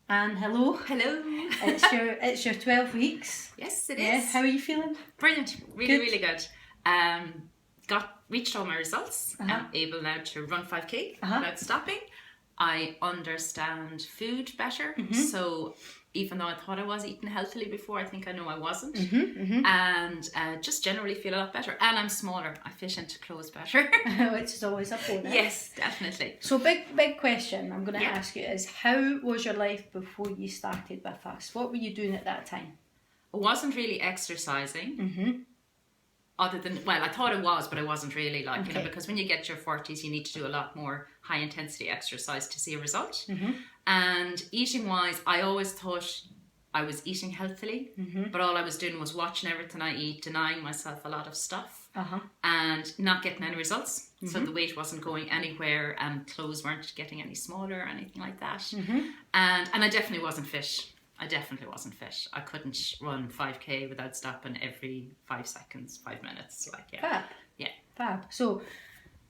And hello. Hello. It's your 12 weeks. Yes, it Yeah. is. How are you feeling? Brilliant. Really good. Reached all my results. I'm able now to run 5k without stopping. I understand food better. So even though I thought I was eating healthily before, I think I know I wasn't. And just generally feel a lot better. And I'm smaller. I fit into clothes better. Which is always a bonus. Yes, definitely. So big question I'm going to ask you is, how was your life before you started with us? What were you doing at that time? I wasn't really exercising. Other than, well, I thought I was, but I wasn't really, you know, because when you get to your 40s, you need to do a lot more high intensity exercise to see a result. And eating wise, I always thought I was eating healthily, but all I was doing was watching everything I eat, denying myself a lot of stuff, and not getting any results. So the weight wasn't going anywhere, and clothes weren't getting any smaller or anything like that. And I definitely wasn't fit. I I couldn't run 5k without stopping every 5 seconds, 5 minutes. Fab. So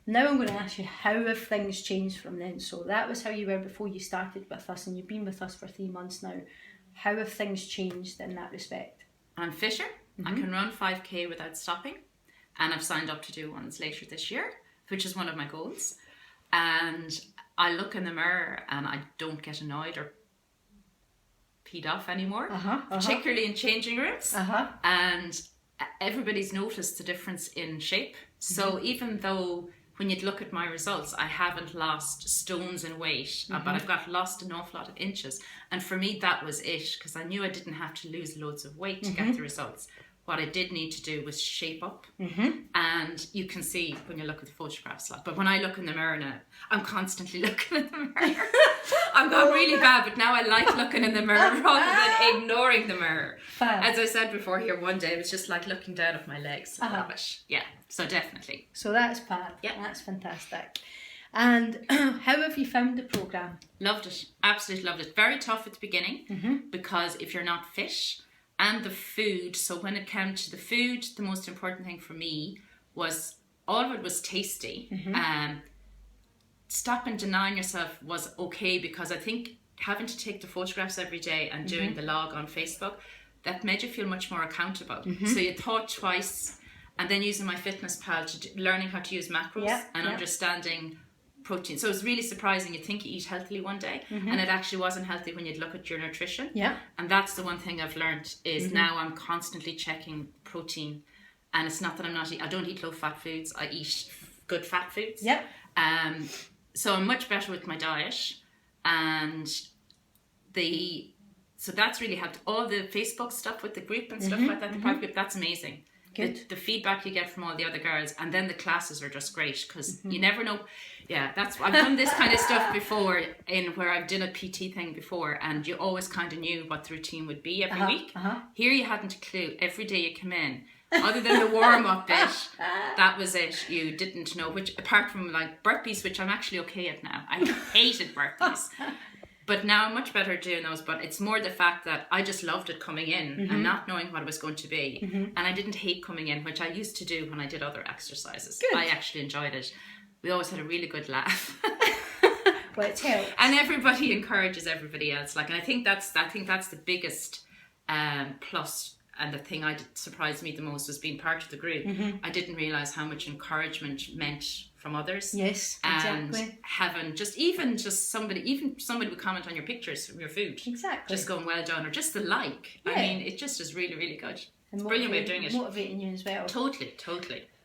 now I'm going to ask you, how have things changed from then? So that was how you were before you started with us, and you've been with us for 3 months now. How have things changed in that respect? I'm fitter. I can run 5k without stopping, and I've signed up to do ones later this year, which is one of my goals. And I look in the mirror and I don't get annoyed or peed off anymore, particularly in changing rooms. And everybody's noticed the difference in shape. So even though when you'd look at my results, I haven't lost stones in weight, but I've lost an awful lot of inches. And for me, that was it, because I knew I didn't have to lose loads of weight to get the results. What I did need to do was shape up. And you can see when you look at the photographs, but when I look in the mirror now, I'm constantly looking in the mirror. I'm gone really bad, but now I like looking in the mirror rather than ignoring the mirror. As I said before here, one day it was just like looking down at my legs. I love it. Yeah, so definitely. So that's fab. Yeah, that's fantastic. And how have you found the programme? Loved it. Absolutely loved it. Very tough at the beginning because if you're not fit, and the food, so when it came to the food, the most important thing for me was all of it was tasty. Stopping denying yourself was okay, because I think having to take the photographs every day and doing the log on Facebook, that made you feel much more accountable. So you thought twice, and then using my fitness pal to learning how to use macros and understanding protein. So it was really surprising. You'd think you eat healthily one day and it actually wasn't healthy when you'd look at your nutrition. And that's the one thing I've learned is now I'm constantly checking protein, and it's not that I don't eat low fat foods, I eat good fat foods. So I'm much better with my diet, and so that's really helped. All the Facebook stuff with the group and stuff like that, the private group, that's amazing. The feedback you get from all the other girls, and then the classes are just great, because you never know. I've done this kind of stuff before, where I've done a PT thing before, and you always kind of knew what the routine would be every week. Here you hadn't a clue. Every day you come in, other than the warm-up bit, that was it. You didn't know, which apart from like burpees, which I'm actually okay at now. I hated burpees. But now I'm much better doing those, but it's more the fact that I just loved it coming in and not knowing what it was going to be. And I didn't hate coming in, which I used to do when I did other exercises. Good. I actually enjoyed it. We always had a really good laugh. Well, it helps. And everybody encourages everybody else. And I think that's the biggest plus, and the thing surprised me the most was being part of the group. I didn't realise how much encouragement meant from others. Yes, exactly. And having somebody would comment on your pictures from your food. Exactly. Just going, well done, or just the like. I mean, it just is really, really good. It's a brilliant way of doing it. Motivating you as well. Totally.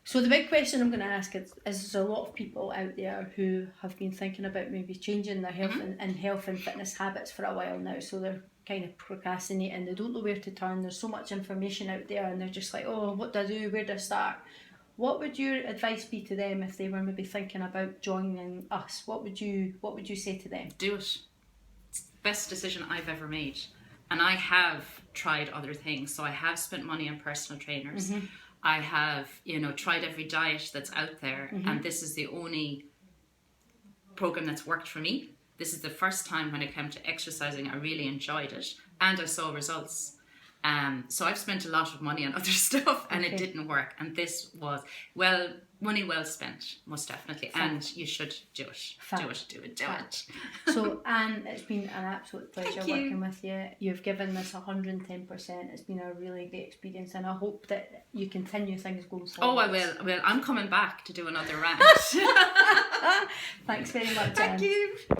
So the big question I'm going to ask is there's a lot of people out there who have been thinking about maybe changing their health and health and fitness habits for a while now. So they're kind of procrastinating. They don't know where to turn. There's so much information out there, and they're just like, oh, what do I do? Where do I start? What would your advice be to them if they were maybe thinking about joining us? What would you say to them? Do it. It's the best decision I've ever made. And I have tried other things. So I have spent money on personal trainers. I have, tried every diet that's out there. And this is the only program that's worked for me. This is the first time when it came to exercising, I really enjoyed it. And I saw results. So I've spent a lot of money on other stuff and it didn't work. And this was, money well spent, most definitely. And you should do it. Do it. So, Anne, it's been an absolute pleasure working with you. You've given this 110%. It's been a really great experience, and I hope that you continue things going forward. Oh, I will. Well, I'm coming back to do another round. Thanks very much, Anne. Thank you.